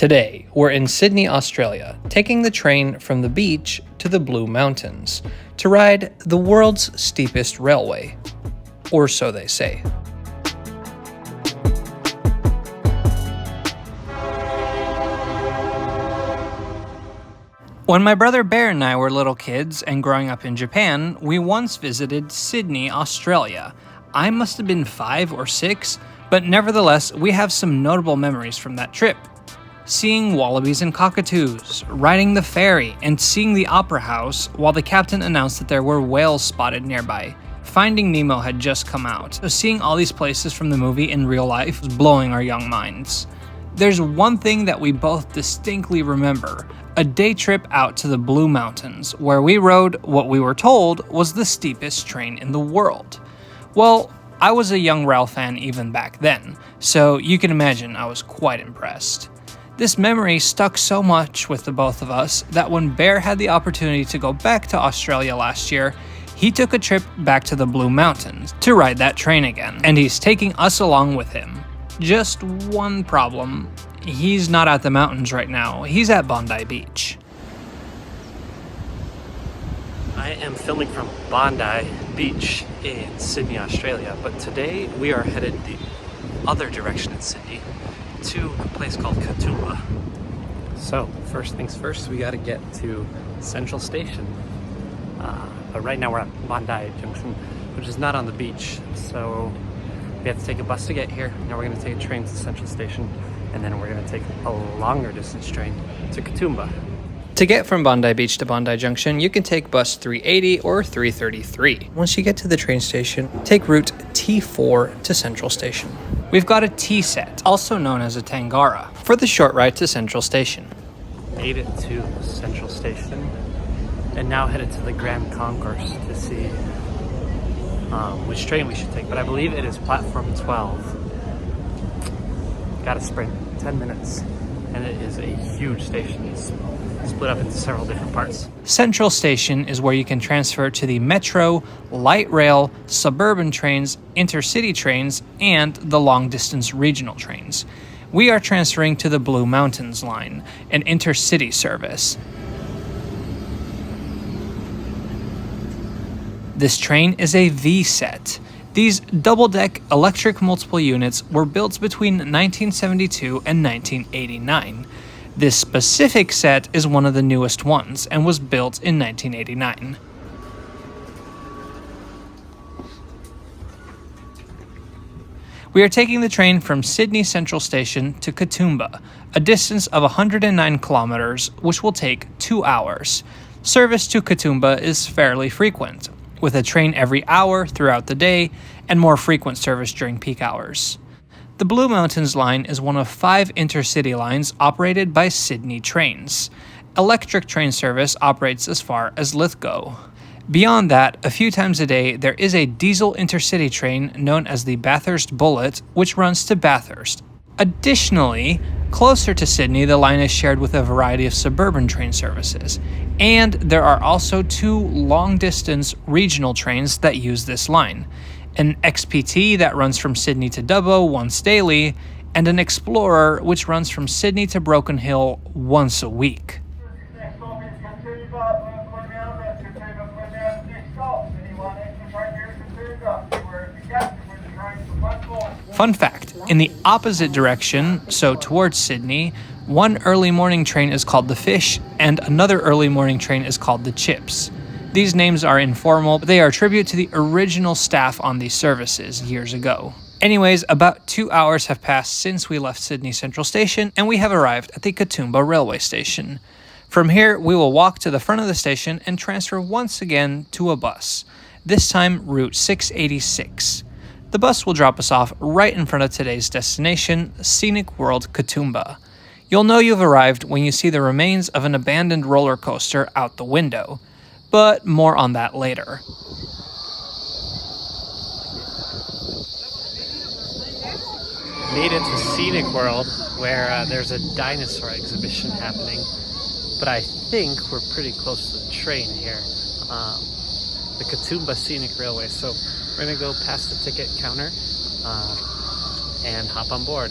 Today, we're in Sydney, Australia, taking the train from the beach to the Blue Mountains to ride the world's steepest railway. Or so they say. When my brother Bear and I were little kids and growing up in Japan, we once visited Sydney, Australia. I must have been 5 or 6, but nevertheless, we have some notable memories from that trip. Seeing wallabies and cockatoos, riding the ferry, and seeing the opera house while the captain announced that there were whales spotted nearby. Finding Nemo had just come out, so seeing all these places from the movie in real life was blowing our young minds. There's one thing that we both distinctly remember, a day trip out to the Blue Mountains, where we rode what we were told was the steepest train in the world. Well, I was a young rail fan even back then, so you can imagine I was quite impressed. This memory stuck so much with the both of us that when Bear had the opportunity to go back to Australia last year, he took a trip back to the Blue Mountains to ride that train again, and he's taking us along with him. Just one problem. He's not at the mountains right now. He's at Bondi Beach. I am filming from Bondi Beach in Sydney, Australia, but today we are headed the other direction in Sydney to a place called Katoomba. So, first things first, we gotta get to Central Station. But right now we're at Bondi Junction, which is not on the beach, so we have to take a bus to get here. Now we're gonna take a train to Central Station, and then we're gonna take a longer distance train to Katoomba. To get from Bondi Beach to Bondi Junction, you can take bus 380 or 333. Once you get to the train station, take route T4 to Central Station. We've got a T-set, also known as a Tangara, for the short ride to Central Station. Made it to Central Station, and now headed to the Grand Concourse to see which train we should take, but I believe it is platform 12. Gotta sprint 10 minutes, and it is a huge station. It's split up into several different parts. Central Station is where you can transfer to the metro, light rail, suburban trains, intercity trains, and the long-distance regional trains. We are transferring to the Blue Mountains line, an intercity service. This train is a V-set. These double-deck electric multiple units were built between 1972 and 1989. This specific set is one of the newest ones and was built in 1989. We are taking the train from Sydney Central Station to Katoomba, a distance of 109 kilometers, which will take 2 hours. Service to Katoomba is fairly frequent, with a train every hour throughout the day and more frequent service during peak hours. The Blue Mountains line is one of 5 intercity lines operated by Sydney Trains. Electric train service operates as far as Lithgow. Beyond that, a few times a day, there is a diesel intercity train known as the Bathurst Bullet, which runs to Bathurst. Additionally, closer to Sydney, the line is shared with a variety of suburban train services. And there are also 2 long-distance regional trains that use this line. An XPT that runs from Sydney to Dubbo once daily, and an Explorer which runs from Sydney to Broken Hill once a week. Fun fact, in the opposite direction, so towards Sydney, one early morning train is called the Fish, and another early morning train is called the Chips. These names are informal, but they are a tribute to the original staff on these services years ago. Anyways, about 2 hours have passed since we left Sydney Central Station, and we have arrived at the Katoomba railway station. From here, we will walk to the front of the station and transfer once again to a bus, this time route 686. The bus will drop us off right in front of today's destination, Scenic World Katoomba. You'll know you've arrived when you see the remains of an abandoned roller coaster out the window. But more on that later. Made it to Scenic World, where there's a dinosaur exhibition happening, but I think we're pretty close to the train here, the Katoomba Scenic Railway. So we're gonna go past the ticket counter and hop on board.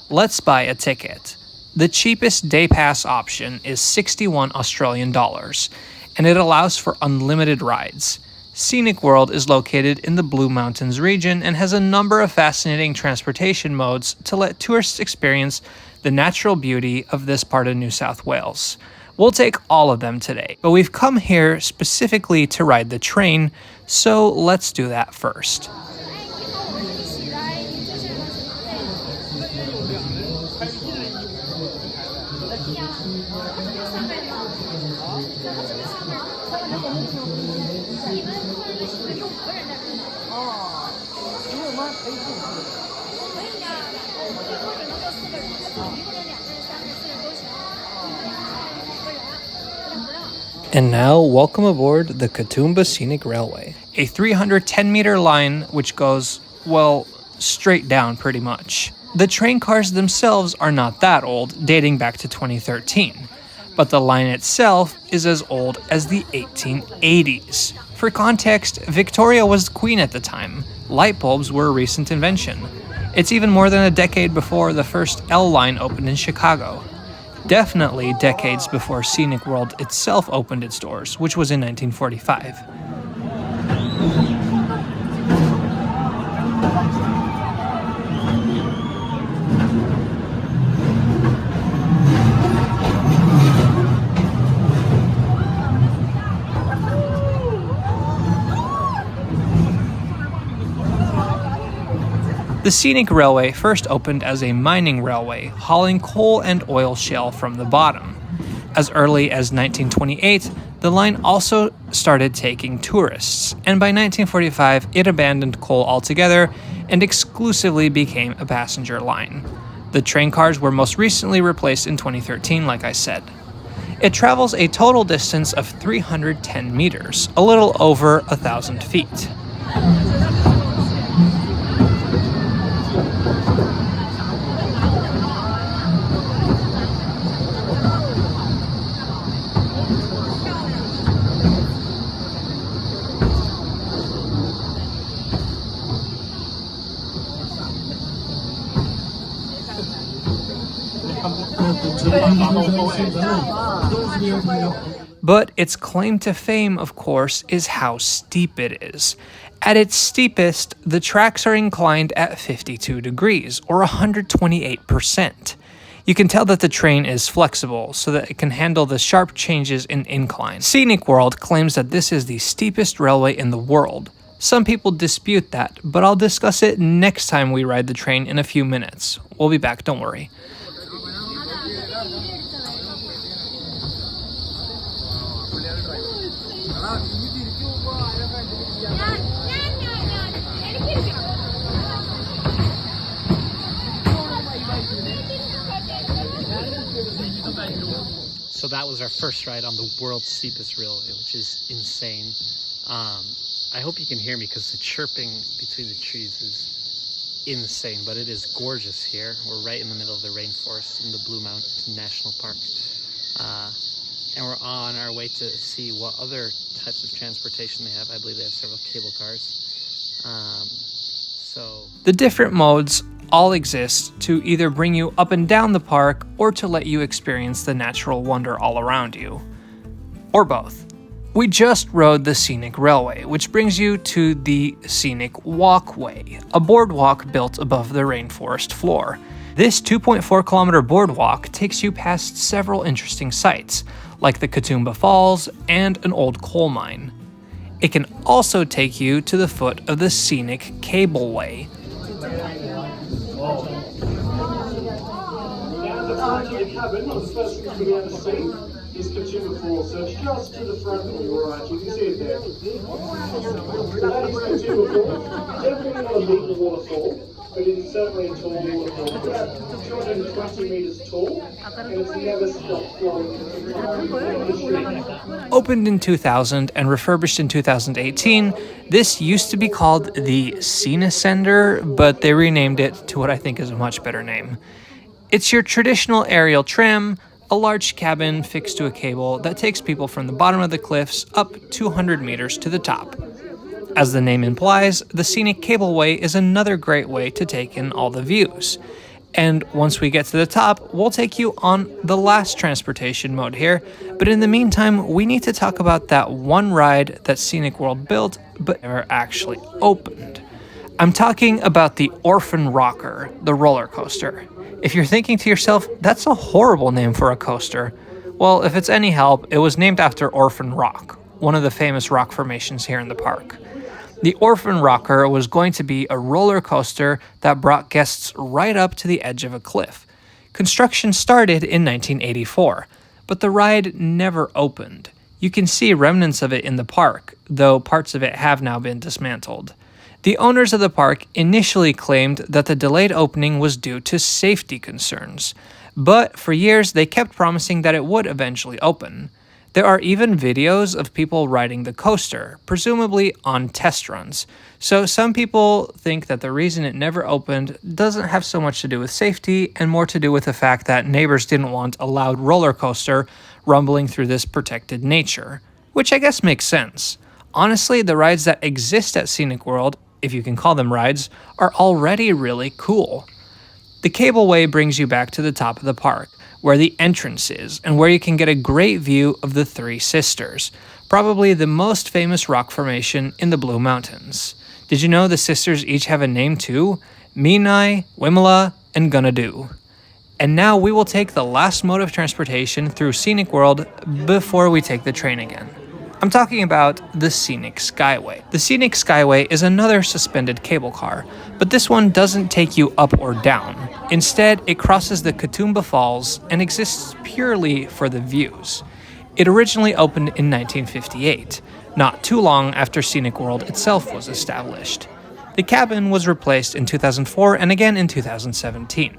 Let's buy a ticket. The cheapest day pass option is 61 Australian dollars, and it allows for unlimited rides. Scenic World is located in the Blue Mountains region and has a number of fascinating transportation modes to let tourists experience the natural beauty of this part of New South Wales. We'll take all of them today, but we've come here specifically to ride the train, so let's do that first. And now, welcome aboard the Katoomba Scenic Railway, a 310-meter line which goes, well, straight down pretty much. The train cars themselves are not that old, dating back to 2013, but the line itself is as old as the 1880s. For context, Victoria was queen at the time. Light bulbs were a recent invention. It's even more than a decade before the first L line opened in Chicago. Definitely decades before Scenic World itself opened its doors, which was in 1945. The Scenic Railway first opened as a mining railway, hauling coal and oil shale from the bottom. As early as 1928, the line also started taking tourists, and by 1945 it abandoned coal altogether and exclusively became a passenger line. The train cars were most recently replaced in 2013, like I said. It travels a total distance of 310 meters, a little over 1,000 feet. But its claim to fame, of course, is how steep it is. At its steepest, the tracks are inclined at 52 degrees, or 128%. You can tell that the train is flexible, so that it can handle the sharp changes in incline. Scenic World claims that this is the steepest railway in the world. Some people dispute that, but I'll discuss it next time we ride the train in a few minutes. We'll be back, don't worry. So that was our first ride on the world's steepest railway, which is insane. I hope you can hear me because the chirping between the trees is insane, but it is gorgeous here. We're right in the middle of the rainforest in the Blue Mountain National Park. And we're on our way to see what other types of transportation they have. I believe they have several cable cars. The different modes all exist to either bring you up and down the park or to let you experience the natural wonder all around you. Or both. We just rode the Scenic Railway, which brings you to the Scenic Walkway, a boardwalk built above the rainforest floor. This 2.4 kilometer boardwalk takes you past several interesting sites, like the Katoomba Falls and an old coal mine. It can also take you to the foot of the Scenic Cable Way. Is Katoomba Falls, so it's just to the front of you, alright, you can see it there. So that is Katoomba Falls. Definitely not a legal waterfall, but it is certainly a tall waterfall. It's about 220 metres tall, and it's never stopped flowing. Opened in 2000 and refurbished in 2018, this used to be called the Scenicender, but they renamed it to what I think is a much better name. It's your traditional aerial tram, a large cabin fixed to a cable that takes people from the bottom of the cliffs up 200 meters to the top. As the name implies, the Scenic Cable Way is another great way to take in all the views. And once we get to the top, we'll take you on the last transportation mode here. But in the meantime, we need to talk about that one ride that Scenic World built, but never actually opened. I'm talking about the Orphan Rocker, the roller coaster. If you're thinking to yourself, that's a horrible name for a coaster. Well, if it's any help, it was named after Orphan Rock, one of the famous rock formations here in the park. The Orphan Rocker was going to be a roller coaster that brought guests right up to the edge of a cliff. Construction started in 1984, but the ride never opened. You can see remnants of it in the park, though parts of it have now been dismantled. The owners of the park initially claimed that the delayed opening was due to safety concerns, but for years they kept promising that it would eventually open. There are even videos of people riding the coaster, presumably on test runs. So some people think that the reason it never opened doesn't have so much to do with safety and more to do with the fact that neighbors didn't want a loud roller coaster rumbling through this protected nature, which I guess makes sense. Honestly, the rides that exist at Scenic World, if you can call them rides, are already really cool. The Cableway brings you back to the top of the park, where the entrance is, and where you can get a great view of the Three Sisters, probably the most famous rock formation in the Blue Mountains. Did you know the sisters each have a name too? Menai, Wimala, and Gunadu. And now we will take the last mode of transportation through Scenic World before we take the train again. I'm talking about the Scenic Skyway. The Scenic Skyway is another suspended cable car, but this one doesn't take you up or down. Instead, it crosses the Katoomba Falls and exists purely for the views. It originally opened in 1958, not too long after Scenic World itself was established. The cabin was replaced in 2004 and again in 2017.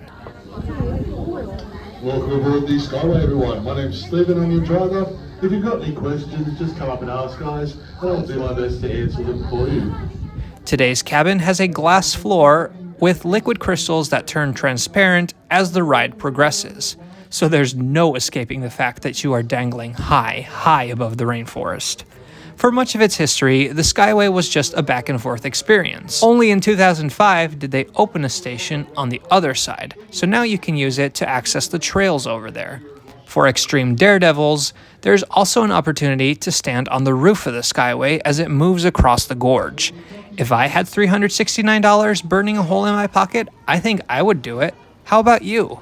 Welcome aboard the Skyway, everyone. My name's Stephen, I'm your driver. If you've got any questions, just come up and ask, guys, and I'll do my best to answer them for you. Today's cabin has a glass floor with liquid crystals that turn transparent as the ride progresses, so there's no escaping the fact that you are dangling high above the rainforest. For much of its history, the Skyway was just a back-and-forth experience. Only in 2005 did they open a station on the other side, so now you can use it to access the trails over there. For extreme daredevils, there's also an opportunity to stand on the roof of the Skyway as it moves across the gorge. If I had $369 burning a hole in my pocket, I think I would do it. How about you?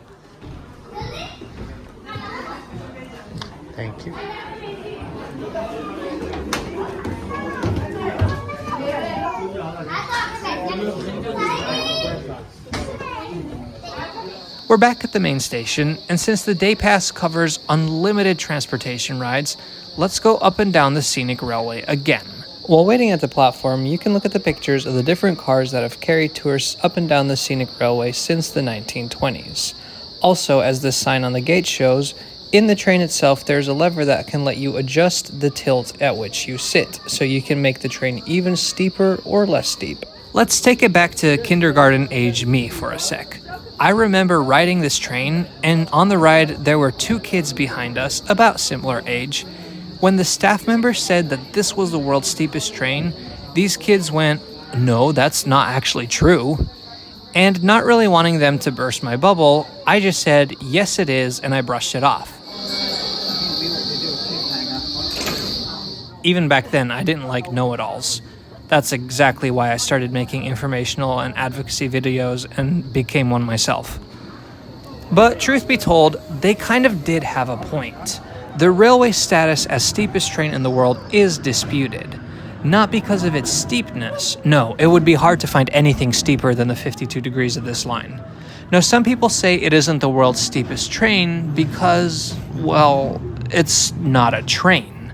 Thank you. We're back at the main station, and since the day pass covers unlimited transportation rides, let's go up and down the Scenic Railway again. While waiting at the platform, you can look at the pictures of the different cars that have carried tourists up and down the Scenic Railway since the 1920s. Also, as this sign on the gate shows, in the train itself there's a lever that can let you adjust the tilt at which you sit, so you can make the train even steeper or less steep. Let's take it back to kindergarten age me for a sec. I remember riding this train, and on the ride there were two kids behind us, about similar age. When the staff member said that this was the world's steepest train, these kids went, "No, that's not actually true." And not really wanting them to burst my bubble, I just said, "Yes it is," and I brushed it off. Even back then, I didn't like know-it-alls. That's exactly why I started making informational and advocacy videos and became one myself. But truth be told, they kind of did have a point. The railway status as steepest train in the world is disputed. Not because of its steepness. No, it would be hard to find anything steeper than the 52 degrees of this line. No, some people say it isn't the world's steepest train because, well, it's not a train.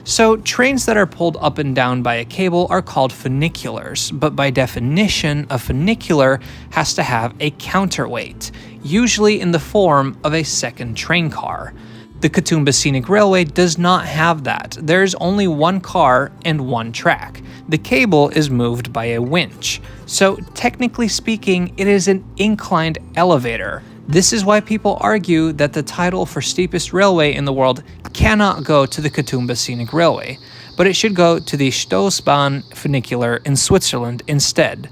So trains that are pulled up and down by a cable are called funiculars, but by definition, a funicular has to have a counterweight, usually in the form of a second train car. The Katoomba Scenic Railway does not have that. There's only one car and one track. The cable is moved by a winch. So technically speaking, it is an inclined elevator. This is why people argue that the title for steepest railway in the world cannot go to the Katoomba Scenic Railway, but it should go to the Stoßbahn funicular in Switzerland instead.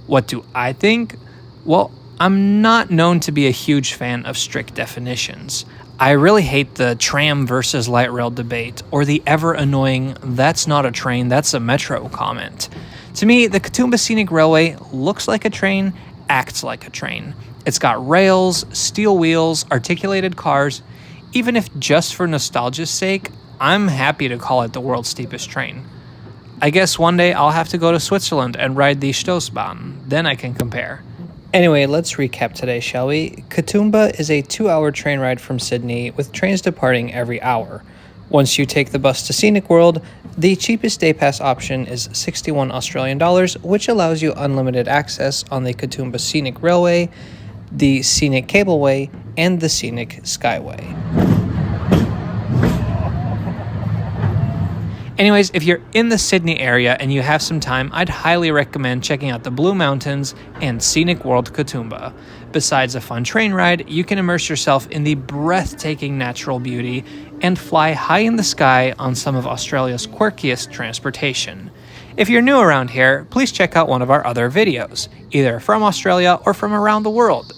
What do I think? Well, I'm not known to be a huge fan of strict definitions. I really hate the tram versus light rail debate, or the ever annoying "that's not a train, that's a metro" comment. To me, the Katoomba Scenic Railway looks like a train, acts like a train. It's got rails, steel wheels, articulated cars. Even if just for nostalgia's sake, I'm happy to call it the world's steepest train. I guess one day I'll have to go to Switzerland and ride the Stoßbahn, then I can compare. Anyway, let's recap today, shall we? Katoomba is a 2-hour train ride from Sydney, with trains departing every hour. Once you take the bus to Scenic World, the cheapest day pass option is $61 Australian, which allows you unlimited access on the Katoomba Scenic Railway, the Scenic Cable Way, and the Scenic Skyway. Anyways, if you're in the Sydney area and you have some time, I'd highly recommend checking out the Blue Mountains and Scenic World Katoomba. Besides a fun train ride, you can immerse yourself in the breathtaking natural beauty and fly high in the sky on some of Australia's quirkiest transportation. If you're new around here, please check out one of our other videos, either from Australia or from around the world.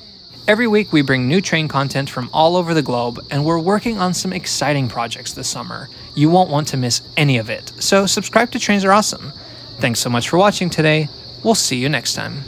Every week we bring new train content from all over the globe, and we're working on some exciting projects this summer. You won't want to miss any of it, so subscribe to Trains Are Awesome. Thanks so much for watching today. We'll see you next time.